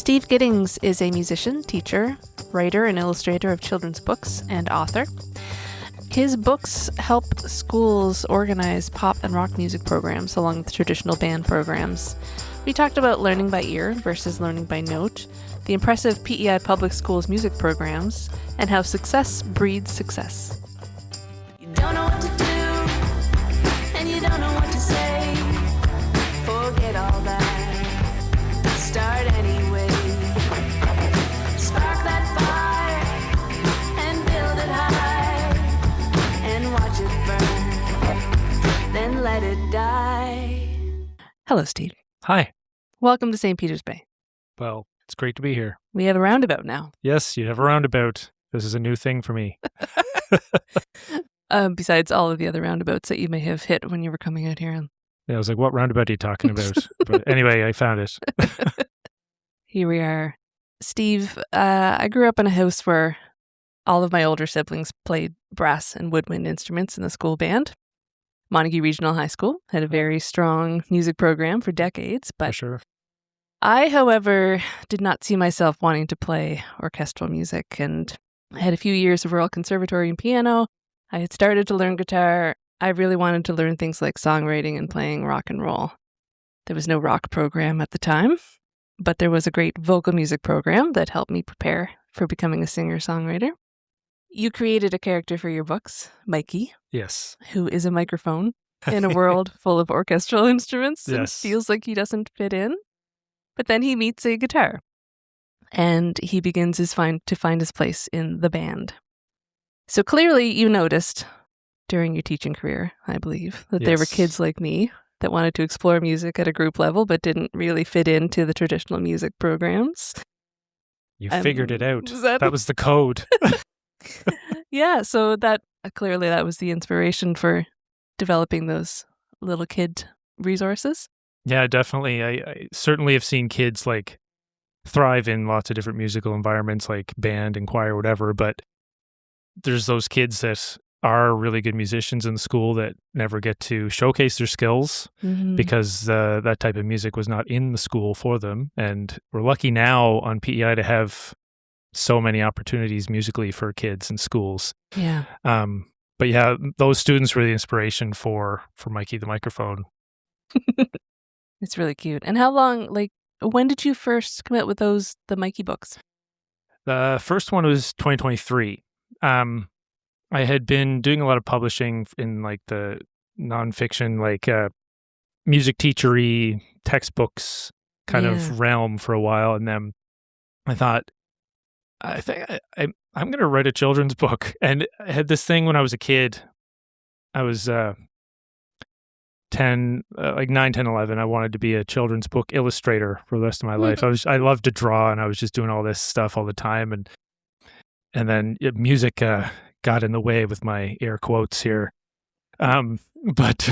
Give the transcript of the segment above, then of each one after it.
Steve Giddings is a musician, teacher, writer, and illustrator of children's books and author. His books help schools organize pop and rock music programs along with traditional band programs. We talked about learning by ear versus learning by note, the impressive PEI Public Schools music programs, and how success breeds success. You don't know what to do, and you don't know what to say. Forget all that. Start anyway. Spark that fire and build it high, and watch it burn, then let it die. Hello, Steve. Hi. Welcome to St. Peter's Bay. Well, it's great to be here. We have a roundabout now. Yes, you have a roundabout. This is a new thing for me. Besides all of the other roundabouts that you may have hit when you were coming out here. Yeah, I was like, what roundabout are you talking about? But anyway, I found it. Here we are. Steve, I grew up in a house where all of my older siblings played brass and woodwind instruments in the school band. Montague Regional High School had a very strong music program for decades, For but sure. I, however, did not see myself wanting to play orchestral music, and I had a few years of Royal Conservatory and piano. I had started to learn guitar. I really wanted to learn things like songwriting and playing rock and roll. There was no rock program at the time, but there was a great vocal music program that helped me prepare for becoming a singer-songwriter. You created a character for your books, Mikey, Yes. who is a microphone in a world full of orchestral instruments and Yes. feels like he doesn't fit in. But then he meets a guitar, and he begins to find his place in the band. So clearly you noticed during your teaching career, I believe, that there were Yes. kids like me that wanted to explore music at a group level but didn't really fit into the traditional music programs. You figured it out. was that- That was the code. Yeah, so that clearly that was the inspiration for developing those little kid resources. Yeah, definitely. I certainly have seen kids like thrive in lots of different musical environments like band and choir, whatever. But there's those kids that are really good musicians in the school that never get to showcase their skills because that type of music was not in the school for them. And we're lucky now on PEI to have so many opportunities musically for kids in schools. Yeah. But yeah, those students were the inspiration for Mikey the microphone. It's really cute. And how long, when did you first come out with the Mikey books? The first one was 2023. I had been doing a lot of publishing in like the nonfiction, music teachery textbooks kind Yeah. of realm for a while. And then I thought, I think I'm going to write a children's book. And I had this thing when I was a kid. I was 9, 10, 11. I wanted to be a children's book illustrator for the rest of my life. I loved to draw, and I was just doing all this stuff all the time. And then music got in the way with my air quotes here. But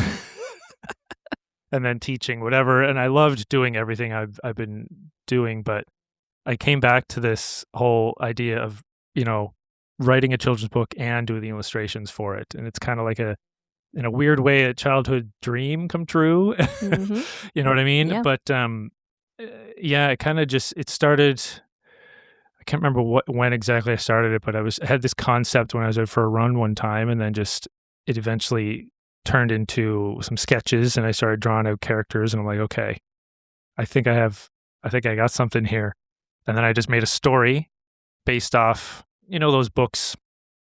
and then teaching, whatever. And I loved doing everything I've been doing, but I came back to this whole idea of, writing a children's book and doing the illustrations for it. And it's kind of like in a weird way, a childhood dream come true. Mm-hmm. You know what I mean? Yeah. But it kind of it started. I can't remember when exactly I started it, but I had this concept when I was out for a run one time, and then it eventually turned into some sketches, and I started drawing out characters, and I'm like, okay, I think I got something here. And then I just made a story based off, those books,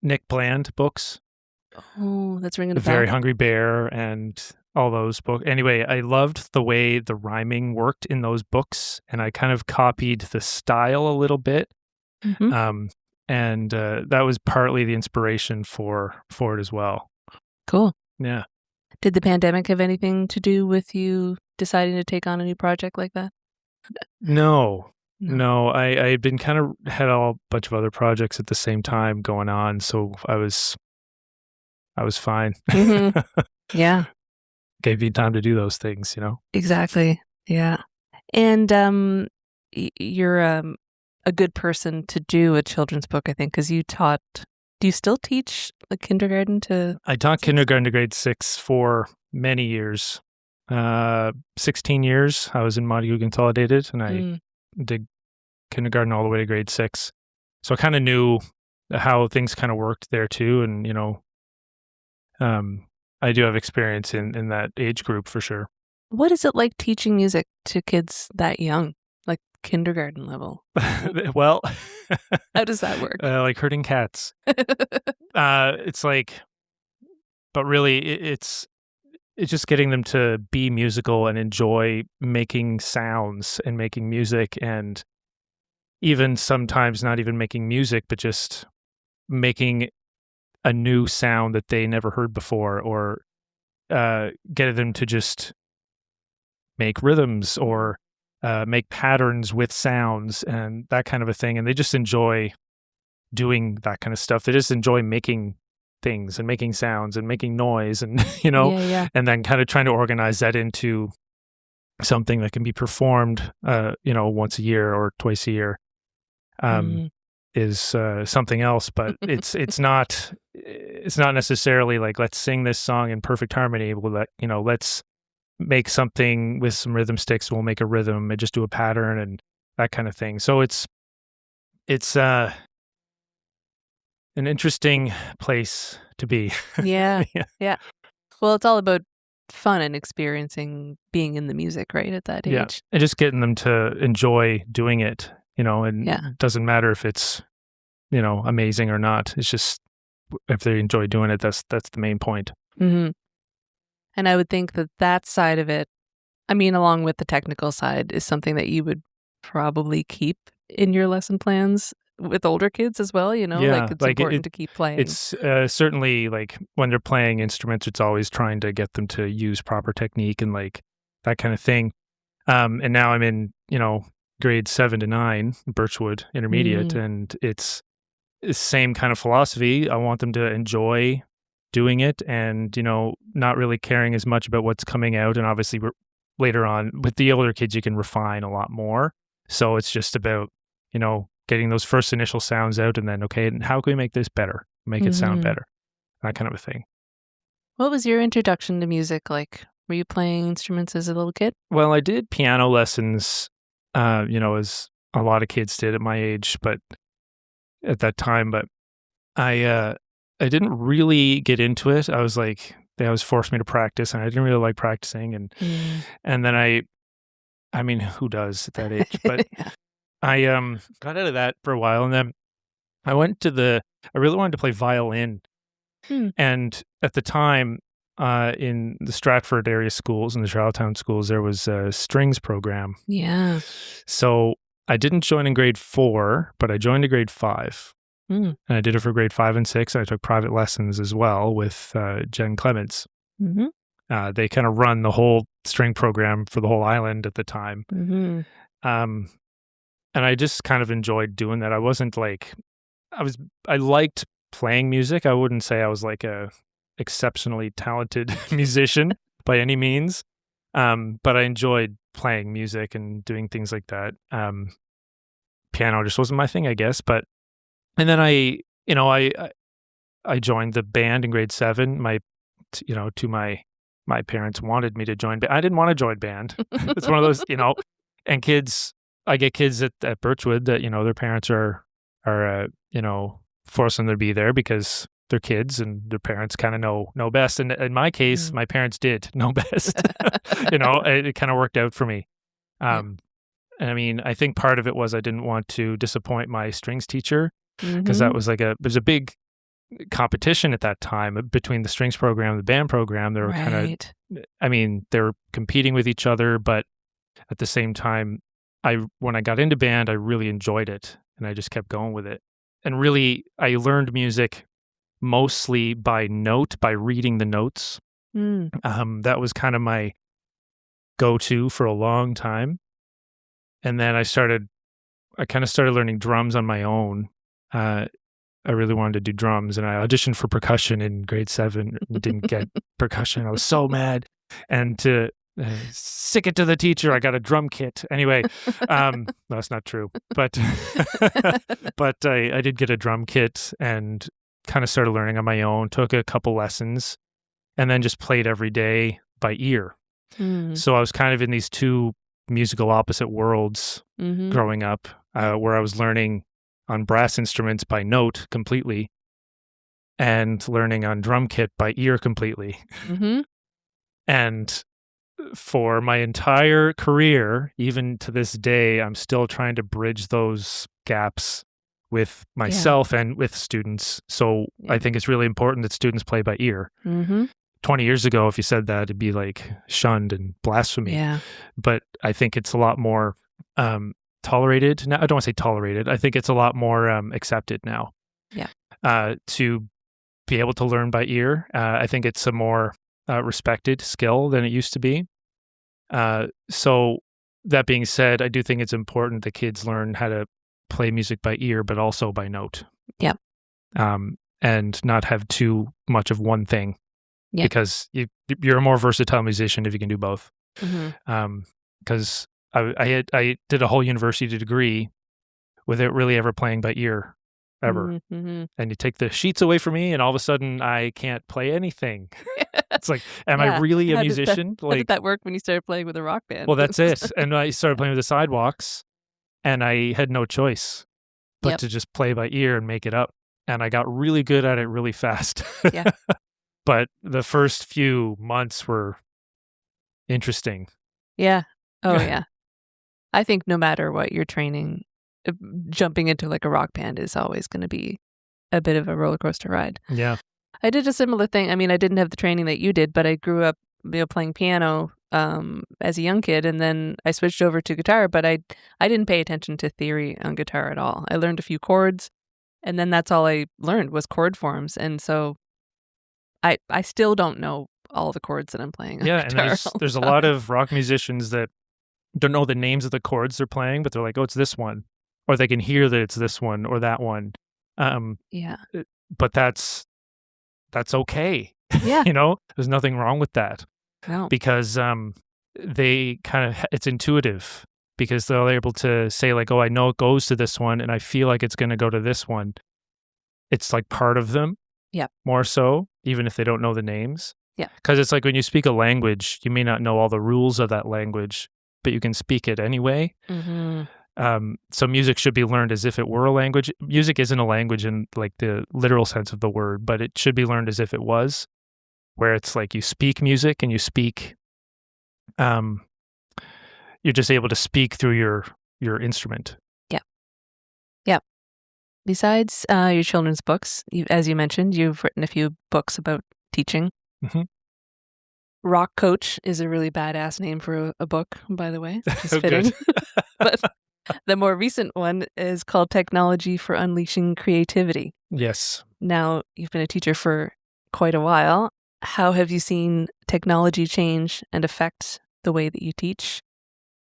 Nick Bland books. Oh, that's ringing a The bell. Very Hungry Bear and all those books. Anyway, I loved the way the rhyming worked in those books, and I kind of copied the style a little bit. Mhm. And that was partly the inspiration for it as well. Cool. Yeah. Did the pandemic have anything to do with you deciding to take on a new project like that? No. I had been had a bunch of other projects at the same time going on, so I was fine. Mhm. Yeah, Gave me time to do those things, exactly. Yeah. And you're a good person to do a children's book, I think, because do you still teach kindergarten to? I taught kindergarten to grade 6 for many years. 16 years I was in Montague Consolidated, and I did kindergarten all the way to grade 6. So I kind of knew how things kind of worked there too. And, I do have experience in that age group for sure. What is it like teaching music to kids that young, like kindergarten level? Well, How does that work? like herding cats. It's like, but really it's just getting them to be musical and enjoy making sounds and making music, and even sometimes not even making music, but just making a new sound that they never heard before, or getting them to just make rhythms or make patterns with sounds and that kind of a thing. And they just enjoy doing that kind of stuff. They just enjoy making things and making sounds and making noise and, Yeah. and then kind of trying to organize that into something that can be performed, once a year or twice a year. Is something else, but it's not necessarily like, let's sing this song in perfect harmony. Let's make something with some rhythm sticks. We'll make a rhythm and just do a pattern and that kind of thing. So it's an interesting place to be. Yeah. Yeah. Well, it's all about fun and experiencing being in the music, right, at that age. Yeah, and just getting them to enjoy doing it, and Yeah. it doesn't matter if it's, amazing or not. It's just if they enjoy doing it, that's the main point. Mm-hmm. And I would think that side of it, I mean, along with the technical side, is something that you would probably keep in your lesson plans with older kids as well, Yeah, like it's important to keep playing. It's certainly like when they're playing instruments, it's always trying to get them to use proper technique and like that kind of thing. And now I'm in, grade 7 to 9, Birchwood Intermediate, and it's the same kind of philosophy. I want them to enjoy doing it and, not really caring as much about what's coming out. And obviously later on with the older kids, you can refine a lot more. So it's just about, getting those first initial sounds out and then, okay, and how can we make this better? Make it sound better? That kind of a thing. What was your introduction to music like? Were you playing instruments as a little kid? Well, I did piano lessons, as a lot of kids did at my age, but at that time, but I didn't really get into it. I was like, they always forced me to practice and I didn't really like practicing. And then I mean, who does at that age? But Yeah. I got out of that for a while, and then I really wanted to play violin. And at the time, in the Stratford area schools and the Charlottetown schools, there was a strings program. Yeah. So I didn't join in grade 4, but I joined in grade 5. And I did it for grade 5 and 6. And I took private lessons as well with Jen Clements. They kind of run the whole string program for the whole island at the time. And I just kind of enjoyed doing that. I wasn't like, I liked playing music. I wouldn't say I was like a exceptionally talented musician by any means. But I enjoyed playing music and doing things like that. Piano just wasn't my thing, I guess. And then I joined the band in grade 7. My parents wanted me to join. I didn't want to join band. It's one of those, and kids, I get kids at Birchwood that, their parents are forcing them to be there because they're kids and their parents kind of know best. And in my case, my parents did know best. It kind of worked out for me. And I mean, I think part of it was I didn't want to disappoint my strings teacher because that was there's a big competition at that time between the strings program and the band program. They were they were competing with each other, but at the same time, when I got into band, I really enjoyed it and I just kept going with it. And really, I learned music mostly by reading the notes. That was kind of my go-to for a long time. And then I kind of started learning drums on my own. I really wanted to do drums, and I auditioned for percussion in grade 7 and didn't get percussion. I was so mad. And to sick it to the teacher, I got a drum kit. Anyway, no, that's not true. But but I did get a drum kit and kind of started learning on my own, took a couple lessons, and then just played every day by ear. So I was kind of in these two musical opposite worlds Mm-hmm. growing up, where I was learning on brass instruments by note completely and learning on drum kit by ear completely. Mm-hmm. And for my entire career, even to this day, I'm still trying to bridge those gaps with myself and with students. So I think it's really important that students play by ear. Mm-hmm. 20 years ago, if you said that, it'd be like shunned and blasphemy. Yeah. But I think it's a lot more tolerated. Now, I don't want to say tolerated. I think it's a lot more accepted now. Yeah. To be able to learn by ear. I think it's a more respected skill than it used to be. So that being said, I do think it's important that kids learn how to play music by ear, but also by note. Yeah. And not have too much of one thing. Yeah. Because you're a more versatile musician if you can do both. Mm-hmm. Because I did a whole university degree without really ever playing by ear, ever. Mm-hmm. And you take the sheets away from me, and all of a sudden I can't play anything. It's like, am I really a musician? How did that work when you started playing with a rock band? Well, that's it. And I started playing with the sidewalks, and I had no choice but to just play by ear and make it up. And I got really good at it really fast. Yeah. But the first few months were interesting. Yeah. Oh, yeah. I think no matter what you're training, jumping into like a rock band is always going to be a bit of a roller coaster ride. Yeah. I did a similar thing. I mean, I didn't have the training that you did, but I grew up playing piano as a young kid, and then I switched over to guitar, but I didn't pay attention to theory on guitar at all. I learned a few chords, and then that's all I learned was chord forms. And so I still don't know all the chords that I'm playing on guitar. And there's a lot of rock musicians that don't know the names of the chords they're playing, but they're like, oh, it's this one. Or they can hear that it's this one or that one. Yeah. But that's okay. Yeah. There's nothing wrong with that. No. Because they it's intuitive, because they're able to say like, oh, I know it goes to this one and I feel like it's going to go to this one. It's like part of them. Yeah. More so, even if they don't know the names. Yeah. Because it's like when you speak a language, you may not know all the rules of that language, but you can speak it anyway. Mm-hmm. So music should be learned as if it were a language. Music isn't a language in like the literal sense of the word, but it should be learned as if it was, where it's like you speak music and you speak, you're just able to speak through your instrument. Yeah. Yeah. Besides your children's books, as you mentioned, you've written a few books about teaching. Mm-hmm. Rock Coach is a really badass name for a book, by the way. Just fitting. Good. But the more recent one is called Technology for Unleashing Creativity. Yes. Now, you've been a teacher for quite a while. How have you seen technology change and affect the way that you teach?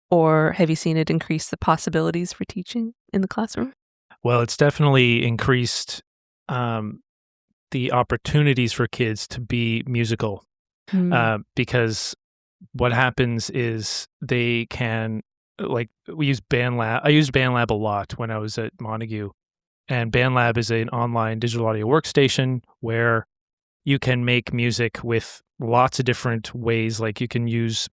Or have you seen it increase the possibilities for teaching in the classroom? Well, it's definitely increased the opportunities for kids to be musical. Because what happens is they can, like, we use BandLab. I used BandLab a lot when I was at Montague. And BandLab is an online digital audio workstation where you can make music with lots of different ways. Like you can use,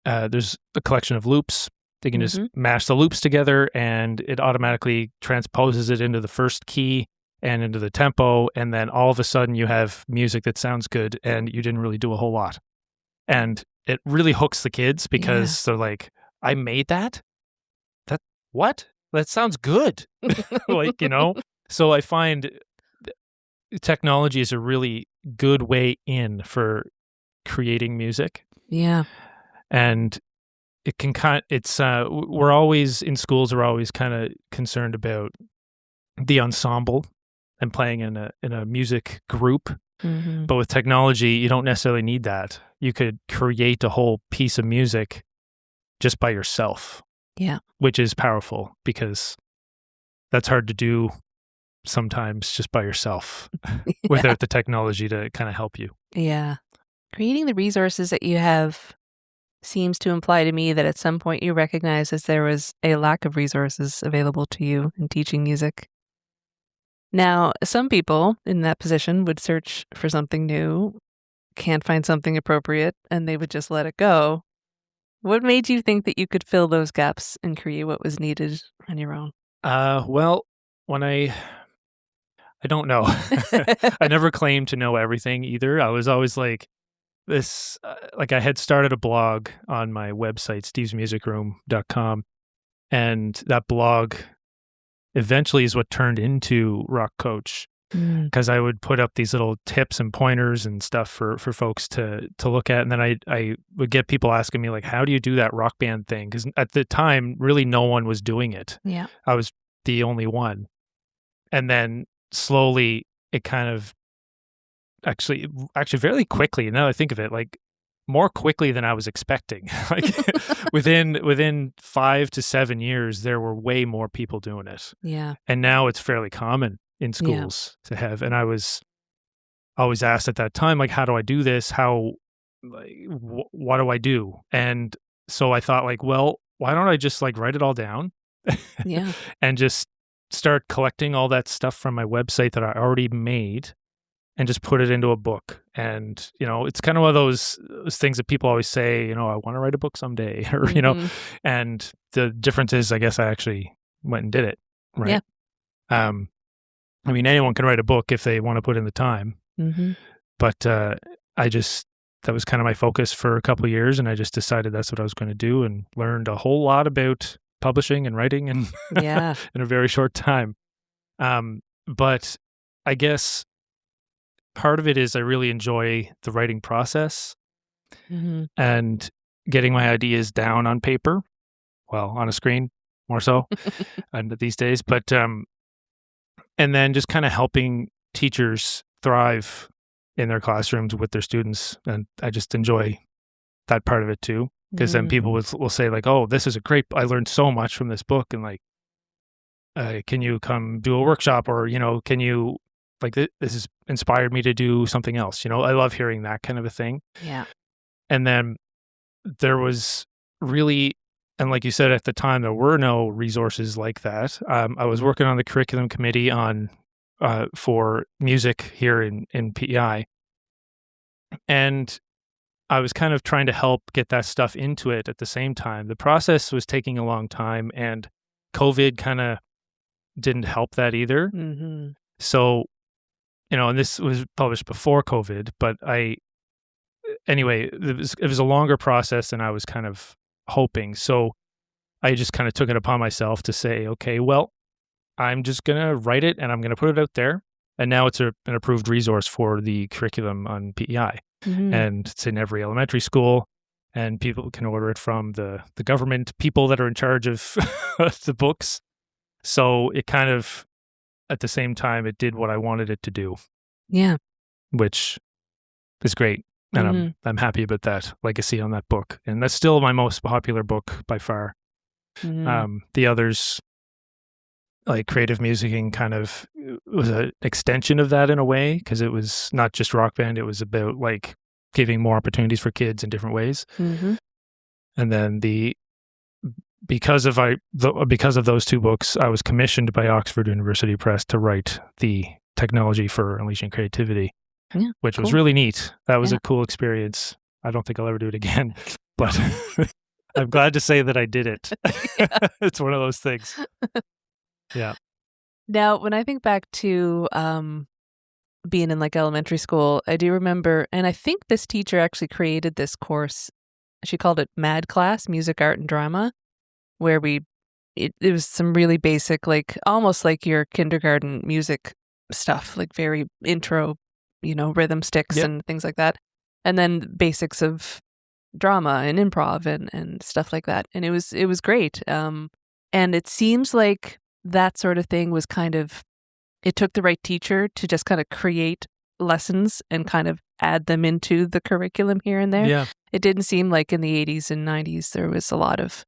there's a collection of loops. They can just mash the loops together and it automatically transposes it into the first key and into the tempo. And then all of a sudden you have music that sounds good and you didn't really do a whole lot. And it really hooks the kids because they're like, I made that? What? That sounds good. Like, so I find technology is a really good way in for creating music. Yeah. And it can we're always in schools, we're always kind of concerned about the ensemble and playing in a music group. Mm-hmm. But with technology, you don't necessarily need that. You could create a whole piece of music just by yourself. Yeah. Which is powerful because that's hard to do sometimes just by yourself without the technology to kind of help you. Yeah. Creating the resources that you have seems to imply to me that at some point you recognized that there was a lack of resources available to you in teaching music. Now, some people in that position would search for something new, can't find something appropriate, and they would just let it go. What made you think that you could fill those gaps and create what was needed on your own? Well, when I don't know. I never claimed to know everything either. I was always like this, like I had started a blog on my website, stevesmusicroom.com, and that blog eventually is what turned into Rock Coach, because I would put up these little tips and pointers and stuff for folks to look at. And then I would get people asking me, like, how do you do that rock band thing? Because at the time, really no one was doing it. Yeah. I was the only one. And then slowly it kind of actually fairly quickly, now that I think of it, like more quickly than I was expecting. Like within 5 to 7 years, there were way more people doing it. Yeah. And now it's fairly common in schools to have. And I was always asked at that time, like, how do I do this? How, like, what do I do? And so I thought, like, well, why don't I just like write it all down? Yeah. And just start collecting all that stuff from my website that I already made and just put it into a book. And, it's kind of one of those things that people always say, I want to write a book someday, or, and the difference is, I guess I actually went and did it. Right. Yeah. I mean, anyone can write a book if they want to put in the time, but, that was kind of my focus for a couple of years. And I just decided that's what I was going to do, and learned a whole lot about publishing and writing and in a very short time. But I guess part of it is I really enjoy the writing process and getting my ideas down on paper, on a screen more so and these days, but and then just kind of helping teachers thrive in their classrooms with their students. And I just enjoy that part of it too, because then people will say, like, oh, this is I learned so much from this book, and like, can you come do a workshop, or, can you, like, this has inspired me to do something else. I love hearing that kind of a thing. Yeah. And then there was really, and like you said, at the time, there were no resources like that. I was working on the curriculum committee for music here in PEI. And I was kind of trying to help get that stuff into it at the same time. The process was taking a long time, and COVID kind of didn't help that either. So, and this was published before COVID, but anyway, it was a longer process than I was kind of hoping. So I just kind of took it upon myself to say, okay, well, I'm just going to write it and I'm going to put it out there. And now it's an approved resource for the curriculum on PEI. And it's in every elementary school, and people can order it from the government people that are in charge of the books. So it kind of, at the same time, it did what I wanted it to do. Yeah. Which is great. And I'm happy about that legacy on that book. And that's still my most popular book by far. The others, like Creative Musicking, kind of was an extension of that in a way, because it was not just Rock Band. It was about like giving more opportunities for kids in different ways. And then because of those two books, I was commissioned by Oxford University Press to write the technology for unleashing creativity, which was really neat. That was a cool experience. I don't think I'll ever do it again, but I'm glad to say that I did it. It's one of those things. Yeah. Now, when I think back to being in like elementary school, I do remember, and I think this teacher actually created this course. She called it MAD class, Music, Art, and Drama, where it was some really basic, like almost like your kindergarten music stuff, like very intro, rhythm sticks and things like that. And then basics of drama and improv and stuff like that. And it was great. And it seems like that sort of thing was kind of, it took the right teacher to just kind of create lessons and kind of add them into the curriculum here and there. Yeah. It didn't seem like in the 80s and 90s there was a lot of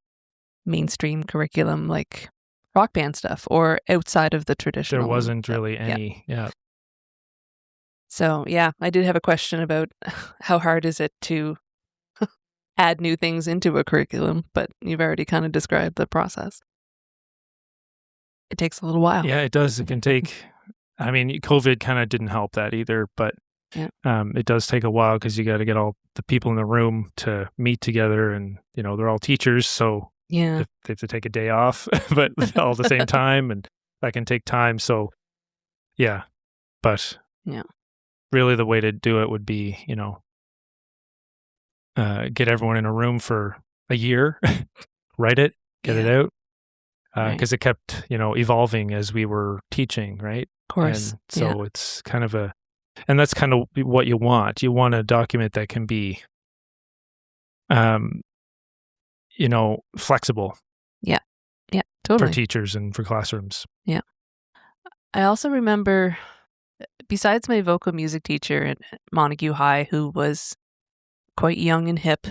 mainstream curriculum like rock band stuff, or outside of the traditional. There wasn't really any. Yeah. So, I did have a question about how hard is it to add new things into a curriculum, but you've already kind of described the process. It takes a little while. Yeah, it does. It can take, I mean, COVID kind of didn't help that either, but Yeah. It does take a while because you got to get all the people in the room to meet together, and they're all teachers, so Yeah. they have to take a day off, but all at the same time, and that can take time. So, yeah, but Yeah. really, the way to do it would be, get everyone in a room for a year, write it, get it out, because it kept, evolving as we were teaching, right? Of course. And so it's kind of and that's kind of what you want. You want a document that can be, flexible. Yeah. Yeah. Totally. For teachers and for classrooms. Yeah. I also remember, besides my vocal music teacher at Montague High, who was quite young and hip,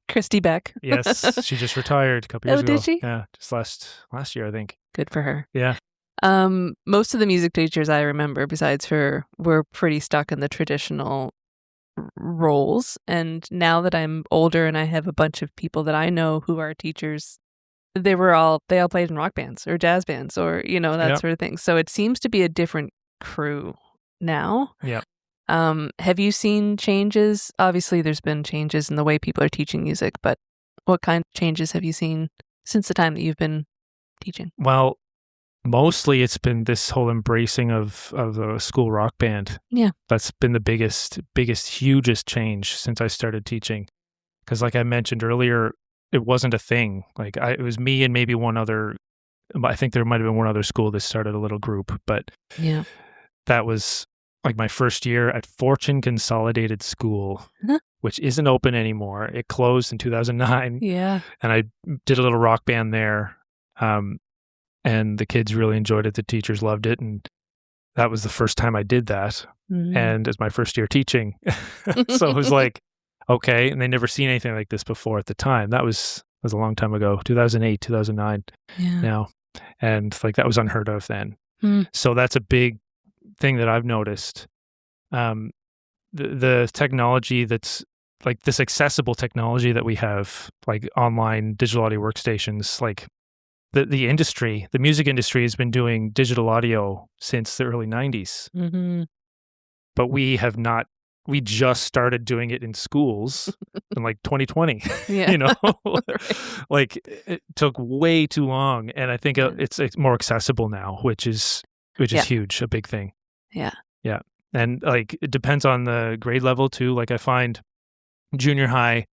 Christy Beck. Yes, she just retired a couple years ago. Oh, did she? Yeah, just last year, I think. Good for her. Yeah. Most of the music teachers I remember, besides her, were pretty stuck in the traditional roles. And now that I'm older and I have a bunch of people that I know who are teachers, they all played in rock bands or jazz bands or, that sort of thing. So it seems to be a different crew now. Yeah. Have you seen changes? Obviously, there's been changes in the way people are teaching music, but what kind of changes have you seen since the time that you've been teaching? Well, mostly it's been this whole embracing of the school rock band. Yeah. That's been the biggest, hugest change since I started teaching. Because like I mentioned earlier, it wasn't a thing. Like it was me and maybe one other, I think there might have been one other school that started a little group, but yeah, that was like my first year at Fortune Consolidated School, which isn't open anymore. It closed in 2009. Yeah. And I did a little rock band there. And the kids really enjoyed it. The teachers loved it. And that was the first time I did that. Mm-hmm. And it's my first year teaching. So it was like, okay. And they never seen anything like this before at the time. That was a long time ago, 2008, 2009 now. And like that was unheard of then. So that's a big thing that I've noticed. The technology that's like this accessible technology that we have, like online digital audio workstations, like the industry, the music industry has been doing digital audio since the early 90s. Mm-hmm. But we have not, we just started doing it in schools in like 2020, Right. Like it took way too long. And I think it's more accessible now, which is huge, a big thing. Yeah. Yeah. And like, it depends on the grade level too. Like I find junior high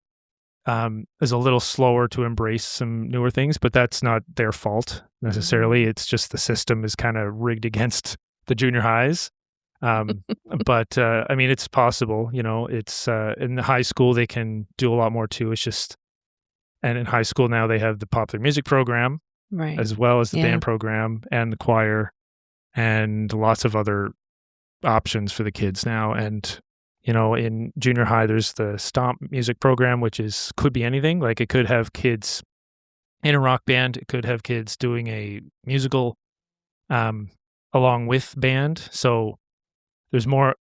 is a little slower to embrace some newer things, but that's not their fault necessarily. It's just the system is kind of rigged against the junior highs. But I mean, it's possible, it's in the high school, they can do a lot more too. It's just, and in high school now they have the popular music program, right, as well as the band program and the choir and lots of other options for the kids now. And, in junior high, there's the Stomp music program, which could be anything. Like it could have kids in a rock band. It could have kids doing a musical, along with band. So there's more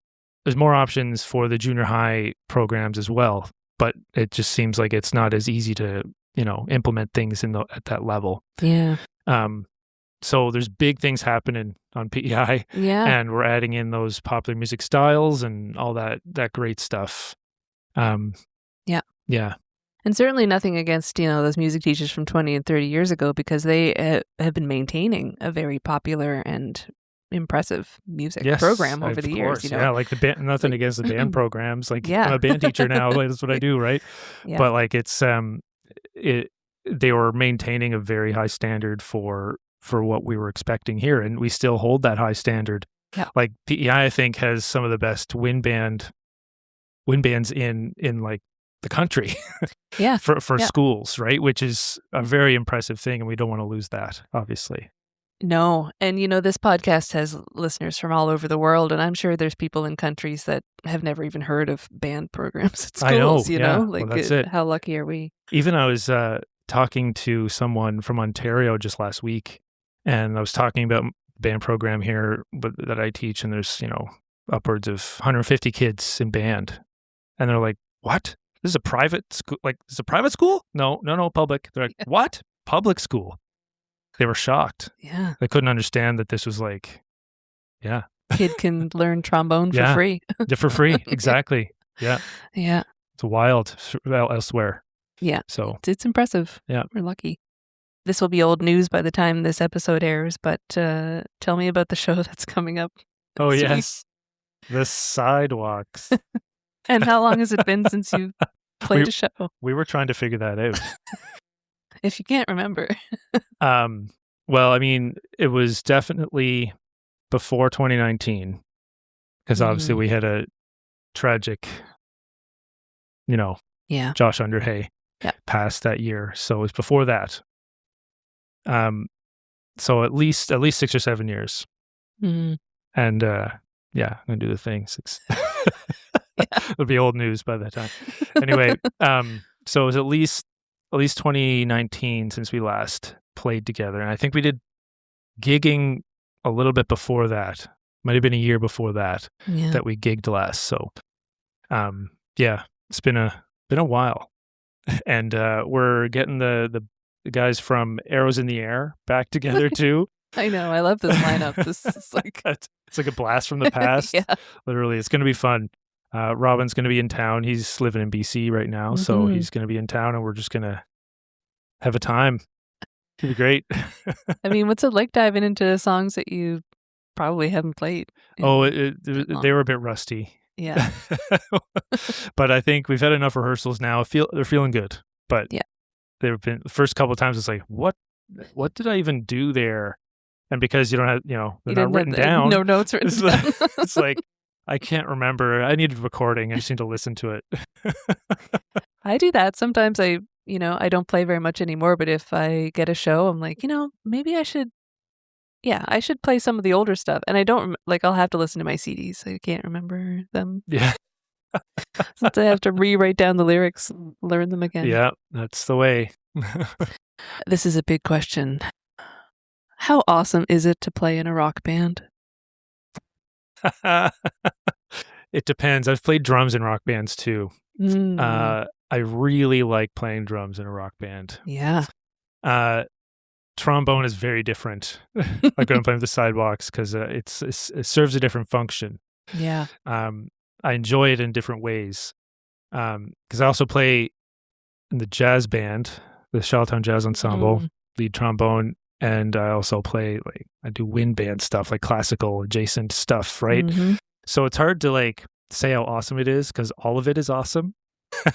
options for the junior high programs as well, but it just seems like it's not as easy to, implement things at that level. Yeah. So there's big things happening on PEI, and we're adding in those popular music styles and all that great stuff. Yeah. And certainly nothing against, those music teachers from 20 and 30 years ago, because they have been maintaining a very popular and impressive music program over the years. Yeah, like the band, nothing against the band programs. Like I'm a band teacher now, like, that's what I do, right? Yeah. But like it's they were maintaining a very high standard for what we were expecting here, and we still hold that high standard. Yeah. Like PEI, I think, has some of the best wind bands in like the country. for schools, right? Which is a very impressive thing, and we don't want to lose that, obviously. No. And, this podcast has listeners from all over the world, and I'm sure there's people in countries that have never even heard of band programs at schools, I know, Like, well, that's it. How lucky are we? Even I was talking to someone from Ontario just last week, and I was talking about the band program here that I teach, and there's, upwards of 150 kids in band. And they're like, what? This is a private school? Like, this is a private school? No, public. They're like, what? Public school? They were shocked. Yeah. They couldn't understand that this was like, kid can learn trombone for Yeah. free. For free. Exactly. Yeah. Yeah. It's wild elsewhere. Yeah. So, It's impressive. Yeah. We're lucky. This will be old news by the time this episode airs, but tell me about the show that's coming up. oh, this week. yes. The sidewalks. And how long has it been since you played a show? We were trying to figure that out. If you can't remember. Well, I mean, it was definitely before 2019, because obviously we had a tragic, Yeah. Josh Underhay Yeah. passed that year. So it was before that. So at least 6 or 7 years. Mhm. And yeah, I'm gonna do the thing. It'll be old news by that time. Anyway, so it was at least 2019 since we last played together, and I think we did gigging a little bit before that. Might have been a year before that Yeah. that we gigged last. So, yeah, it's been a while, and we're getting the guys from Arrows in the Air back together too. I know. I love this lineup. This is like It's like a blast from the past. Yeah. Literally, it's going to be fun. Robin's going to be in town. He's living in BC right now, so Mhm. he's going to be in town, and we're just going to have a time. It'll be great. I mean, what's it like diving into songs that you probably haven't played? Oh, in- they were a bit rusty. yeah. But I think we've had enough rehearsals now. They're feeling good. But Yeah. they've been the first couple of times. It's like, what did I even do there? And because you don't have, they're You not didn't written have down. No notes written It's down. like, it's like I can't remember. I needed recording. I just need to listen to it. I do that. Sometimes I don't play very much anymore, but if I get a show, I'm like, maybe I should play some of the older stuff. And I don't I'll have to listen to my CDs. So I can't remember them. Yeah. Since I have to rewrite down the lyrics and learn them again. Yeah, that's the way. This is a big question. How awesome is it to play in a rock band? It depends. I've played drums in rock bands too. Mm, I really like playing drums in a rock band. yeah. Trombone is very different. Like when I'm playing with the sidewalks, because it serves a different function. Yeah. I enjoy it in different ways. Because I also play in the jazz band, the Charlottetown Jazz Ensemble, lead trombone, and I also play I do wind band stuff, like classical adjacent stuff, right? Mhm. So it's hard to say how awesome it is, because all of it is awesome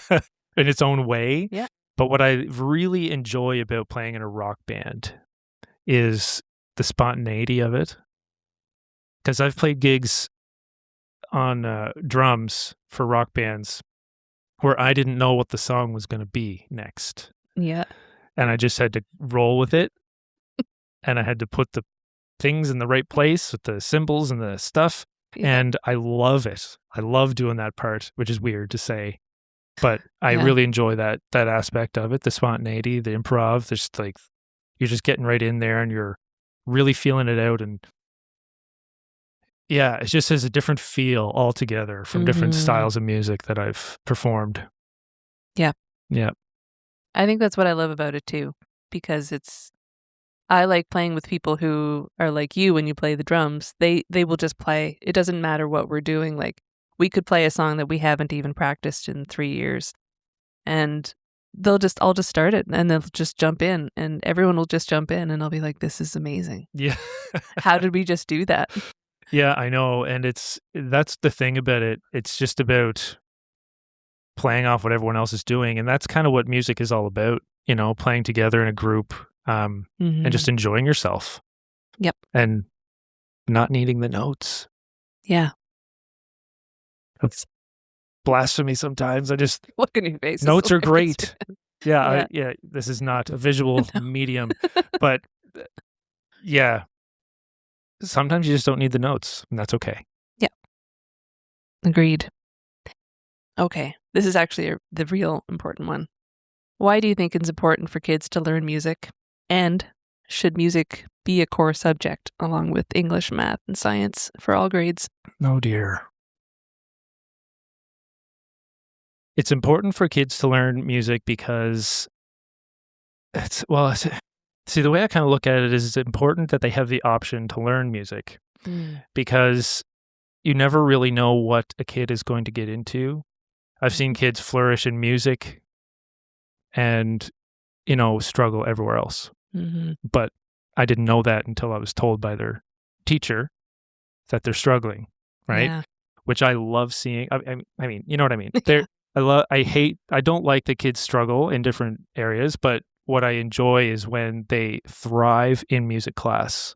in its own way. Yeah. But what I really enjoy about playing in a rock band is the spontaneity of it. Because I've played gigs on drums for rock bands where I didn't know what the song was going to be next. Yeah. And I just had to roll with it. And I had to put the things in the right place with the cymbals and the stuff. Yeah. And I love it. I love doing that part, which is weird to say. But I Yeah. really enjoy that aspect of it, the spontaneity, the improv. There's you're just getting right in there and you're really feeling it out. And yeah, it just has a different feel altogether from different Mhm. styles of music that I've performed. Yeah. Yeah. I think that's what I love about it too, because I like playing with people who are like you when you play the drums. They will just play. It doesn't matter what we're doing. Like we could play a song that we haven't even practiced in 3 years, and I'll just start it and they'll just jump in, and everyone will just jump in, and I'll be like, "This is amazing. Yeah. How did we just do that?" Yeah, I know. And that's the thing about it. It's just about playing off what everyone else is doing. And that's kind of what music is all about, playing together in a group, and just enjoying yourself. Yep. And not needing the notes. Yeah. It's blasphemy sometimes. I just, Look in your face. notes are great. Yeah. Yeah. This is not a visual No. medium, but yeah, sometimes you just don't need the notes, and that's okay. Agreed. Okay, this is actually the real important one. Why do you think it's important for kids to learn music? And should music be a core subject along with English, math, and science for all grades? Oh dear. It's important for kids to learn music because see, the way I kind of look at it is it's important that they have the option to learn music. because you never really know what a kid is going to get into. I've seen kids flourish in music and, struggle everywhere else. But I didn't know that until I was told by their teacher that they're struggling, right? Yeah. Which I love seeing. I mean, you know what I mean? I don't like that kids struggle in different areas, but what I enjoy is when they thrive in music class.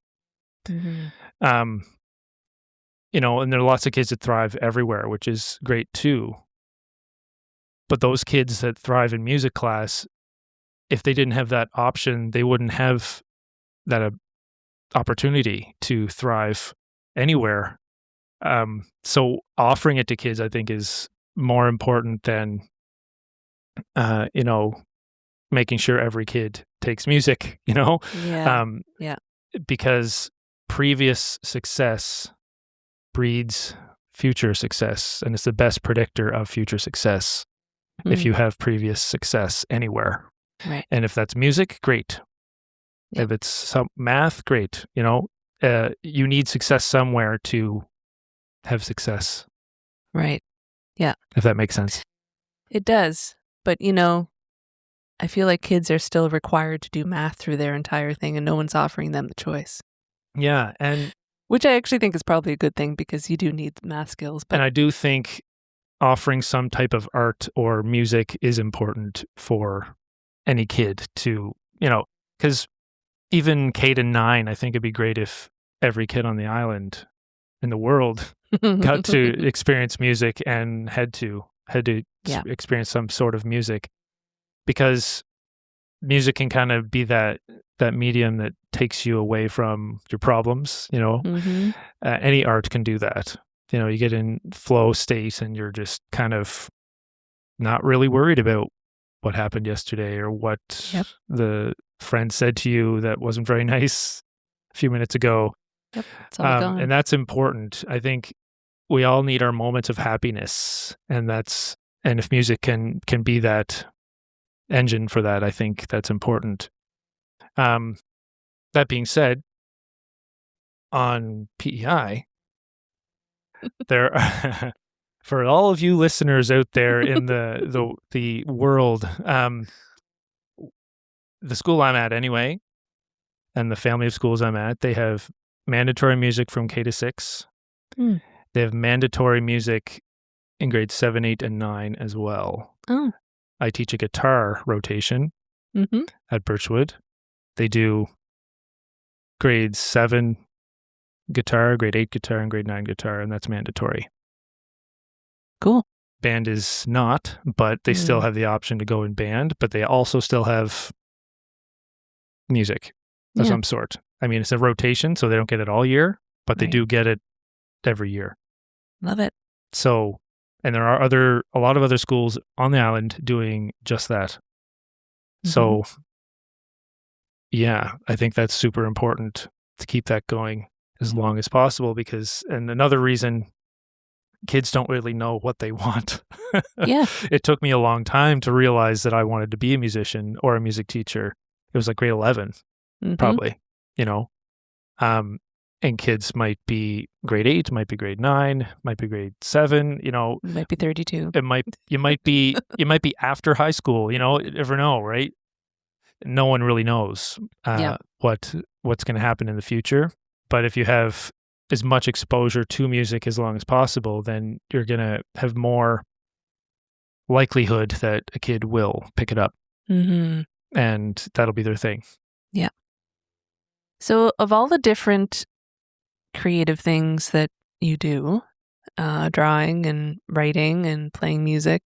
And there are lots of kids that thrive everywhere, which is great too. But those kids that thrive in music class, if they didn't have that option, they wouldn't have that opportunity to thrive anywhere. So offering it to kids, I think, is more important than, making sure every kid takes music, Yeah. Because previous success breeds future success, and it's the best predictor of future success if you have previous success anywhere. Right. And if that's music, great. Yep. If it's some math, great. You need success somewhere to have success. Right. Yeah. If that makes sense. It does. But, I feel like kids are still required to do math through their entire thing and no one's offering them the choice. Yeah. And which I actually think is probably a good thing because you do need math skills. But and I do think offering some type of art or music is important for any kid to, because even K to 9, I think it'd be great if every kid on the island in the world got to experience music and had to experience some sort of music, because music can kind of be that medium that takes you away from your problems. Any art can do that. You get in flow state and you're just kind of not really worried about what happened yesterday or what the friend said to you that wasn't very nice a few minutes ago. Yep, it's all gone. And that's important. I think we all need our moments of happiness, and if music can be that engine for that, I think that's important. That being said, on PEI, there for all of you listeners out there in the world, the school I'm at anyway, and the family of schools I'm at, they have mandatory music from K to 6. They have mandatory music in grades 7, 8, and 9 as well. Oh. I teach a guitar rotation at Birchwood. They do grade 7 guitar, grade 8 guitar, and grade 9 guitar, and that's mandatory. Cool. Band is not, but they still have the option to go in band, but they also still have music of some sort. I mean, it's a rotation, so they don't get it all year, but they do get it every year. Love it. So, and there are a lot of other schools on the island doing just that. So, yeah, I think that's super important to keep that going as long as possible, because, and another reason, kids don't really know what they want. Yeah. It took me a long time to realize that I wanted to be a musician or a music teacher. It was like grade 11, probably, and kids might be grade 8, might be grade 9, might be grade 7, Might be 32. You might be after high school, you never know, right? No one really knows what's going to happen in the future. But if you have as much exposure to music as long as possible, then you're going to have more likelihood that a kid will pick it up. And that'll be their thing. Yeah. So of all the different creative things that you do, drawing and writing and playing music,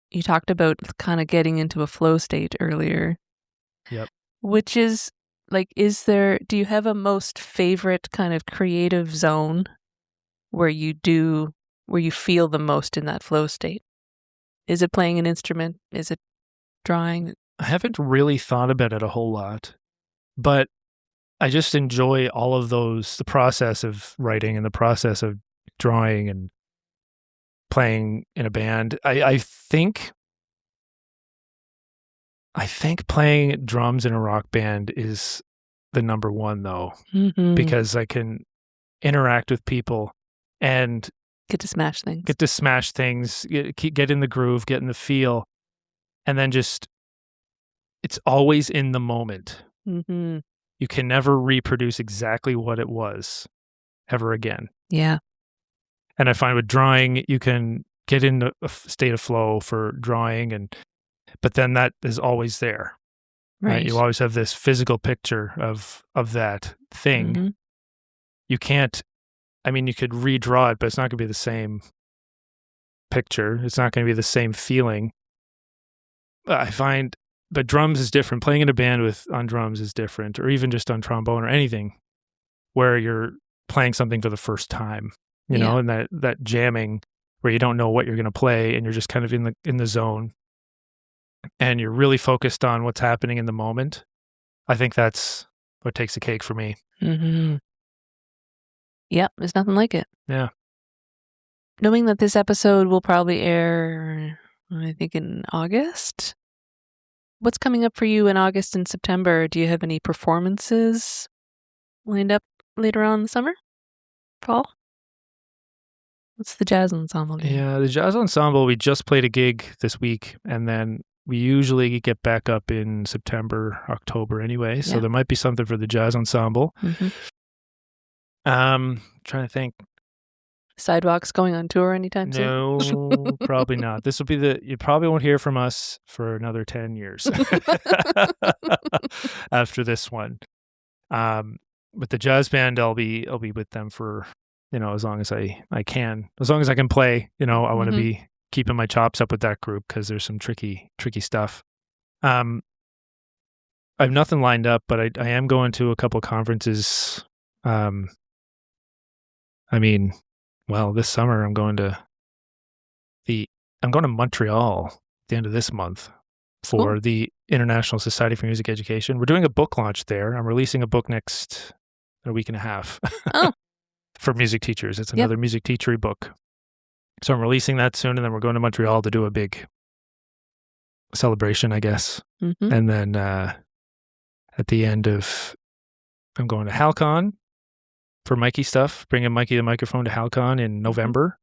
you talked about kind of getting into a flow state earlier. Yep. Which is like, do you have a most favorite kind of creative zone where you feel the most in that flow state? Is it playing an instrument? Is it drawing? I haven't really thought about it a whole lot, but I just enjoy all of those, the process of writing and the process of drawing and playing in a band. I think playing drums in a rock band is the number one though, Mm-hmm. because I can interact with people and Get to smash things. get to smash things, get in the groove, get in the feel, and then just it's always in the moment. Mm-hmm. You can never reproduce exactly what it was ever again. Yeah. And I find with drawing, you can get into a state of flow for drawing, but then that is always there. Right? You always have this physical picture of that thing. Mm-hmm. You can't, I mean, you could redraw it, but it's not going to be the same picture. It's not going to be the same feeling. I find, but drums is different. Playing in a band on drums is different, or even just on trombone or anything where you're playing something for the first time, you know, and that jamming where you don't know what you're going to play and you're just kind of in the zone and you're really focused on what's happening in the moment. I think that's what takes the cake for me. Mm-hmm. Yep, there's nothing like it. Yeah. Knowing that this episode will probably air, I think, in August. What's coming up for you in August and September? Do you have any performances lined up later on in the summer? Fall? What's the jazz ensemble doing? Yeah, the jazz ensemble, we just played a gig this week, and then we usually get back up in September, October anyway, so there might be something for the jazz ensemble. Mm-hmm. Trying to think. Sidewalks going on tour anytime soon? No, probably not. This will be you probably won't hear from us for another 10 years after this one. With the jazz band, I'll be with them for, as long as I can. As long as I can play, I want to be keeping my chops up with that group because there's some tricky stuff. I have nothing lined up, but I am going to a couple conferences. This summer I'm going to Montreal at the end of this month for the International Society for Music Education. We're doing a book launch there. I'm releasing a book next a week and a half for music teachers. It's another music teachery book. So I'm releasing that soon, and then we're going to Montreal to do a big celebration, I guess. Mm-hmm. And then at the end I'm going to HalCon for Mikey stuff, bringing Mikey the microphone to HalCon in November.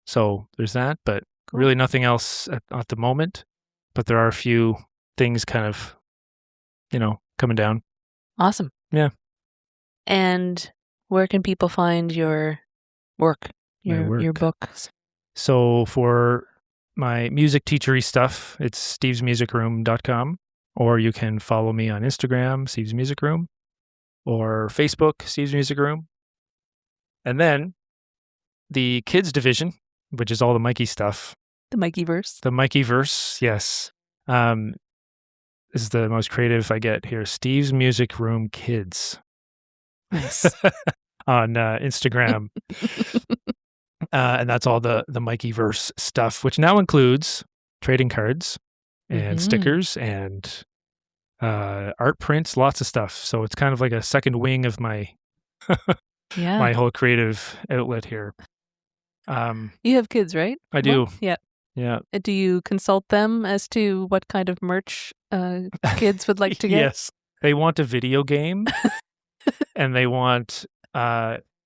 So there's that, but really nothing else at the moment. But there are a few things kind of, coming down. Awesome. Yeah. And where can people find your work, your books? So for my music teachery stuff, it's stevesmusicroom.com, or you can follow me on Instagram, Steve's Music Room, or Facebook, Steve's Music Room. And then the kids division, which is all the Mikey stuff. The Mikey-verse. The Mikey-verse, yes. This is the most creative I get here. Steve's Music Room Kids. Nice. On Instagram. And that's all the Mikey-verse stuff, which now includes trading cards and stickers and art prints, lots of stuff. So it's kind of like a second wing of my my whole creative outlet here. You have kids, right? I do. Yeah. Yeah. Do you consult them as to what kind of merch kids would like to get? Yes. They want a video game and they want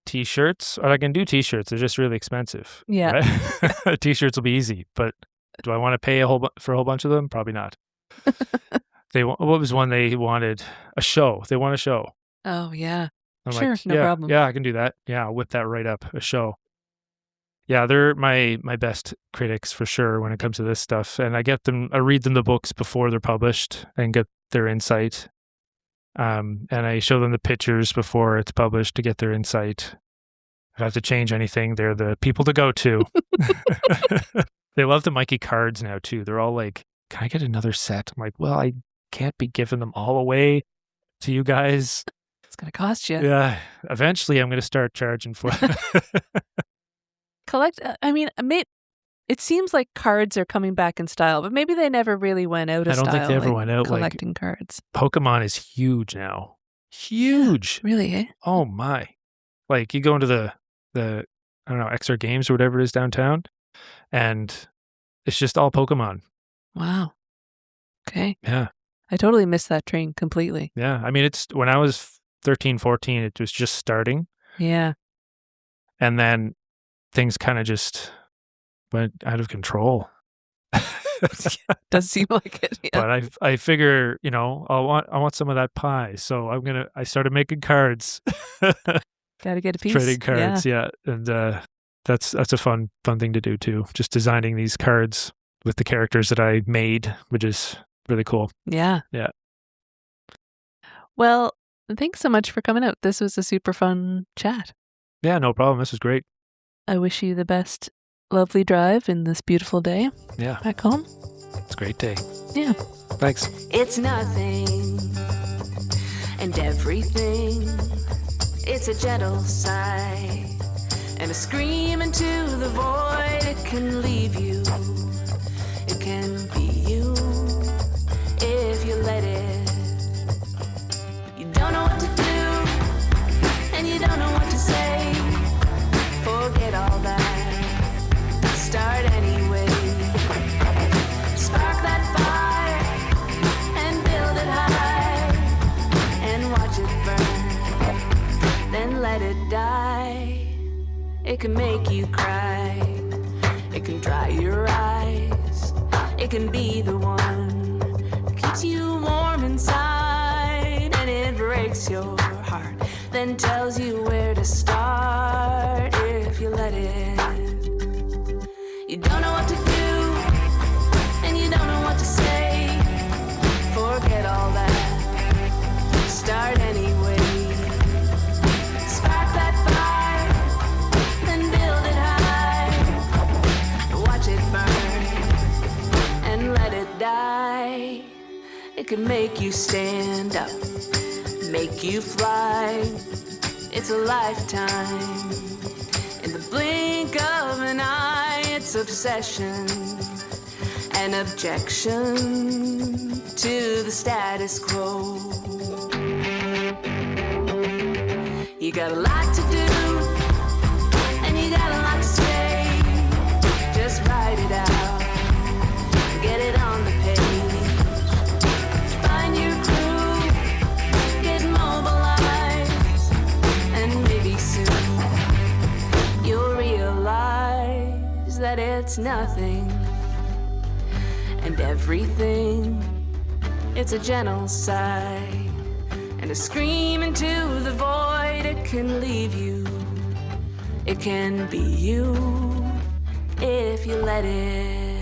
T-shirts. Or I can do T-shirts. They're just really expensive. Yeah. Right? T-shirts will be easy, but do I want to pay for a whole bunch of them? Probably not. What was one they wanted? A show. They want a show. Oh, yeah. I'm sure, like, no problem. Yeah, I can do that. Yeah, I'll whip that right up. A show. Yeah, they're my best critics for sure when it comes to this stuff. And I read them the books before they're published and get their insight. And I show them the pictures before it's published to get their insight. If I have to change anything, they're the people to go to. They love the Mikey cards now too. They're all like, can I get another set? I'm like, well, I can't be giving them all away to you guys. It's going to cost you. Yeah. Eventually I'm going to start charging for it seems like cards are coming back in style, but maybe they never really went out of style. I don't think they ever went out. Collecting cards. Pokemon is huge now. Huge. Yeah, really, eh? Oh my. Like you go into the I don't know, XR Games or whatever it is downtown, and it's just all Pokemon. Wow. Okay. Yeah. I totally missed that train completely. Yeah. I mean, it's when I was 13, 14, it was just starting. Yeah. And then things kind of just went out of control. Does seem like it. Yeah. But I figure, I want some of that pie. So I started making cards. Got to get a piece. Trading cards, yeah. And that's a fun thing to do too. Just designing these cards with the characters that I made, which is really cool. Yeah. Yeah. Well, thanks so much for coming out. This was a super fun chat. Yeah, no problem. This was great. I wish you the best lovely drive in this beautiful day. Yeah. Back home. It's a great day. Yeah. Thanks. It's nothing and everything. It's a gentle sigh and a scream into the void. It can leave you. It can be you if you let it. You don't know what to do and you don't know what to say. Forget all that. Start anyway. Spark that fire and build it high and watch it burn. Then let it die. It can make you cry. It can dry your eyes. It can be the one that keeps you warm inside. And it breaks your heart, then tells you where to start if you let it. You don't know what to do and you don't know what to say. Forget all that. Start anyway. Spark that fire, then build it high. Watch it burn and let it die. It can make you stand up, make you fly. It's a lifetime. In the blink of an eye, it's obsession and objection to the status quo. You got a lot to do, and you got a lot to say. Just write it out, get it on the page. Find your crew, get mobilized, and maybe soon you'll realize that it's nothing and everything. It's a gentle sigh and a scream into the void. It can leave you. It can be you if you let it.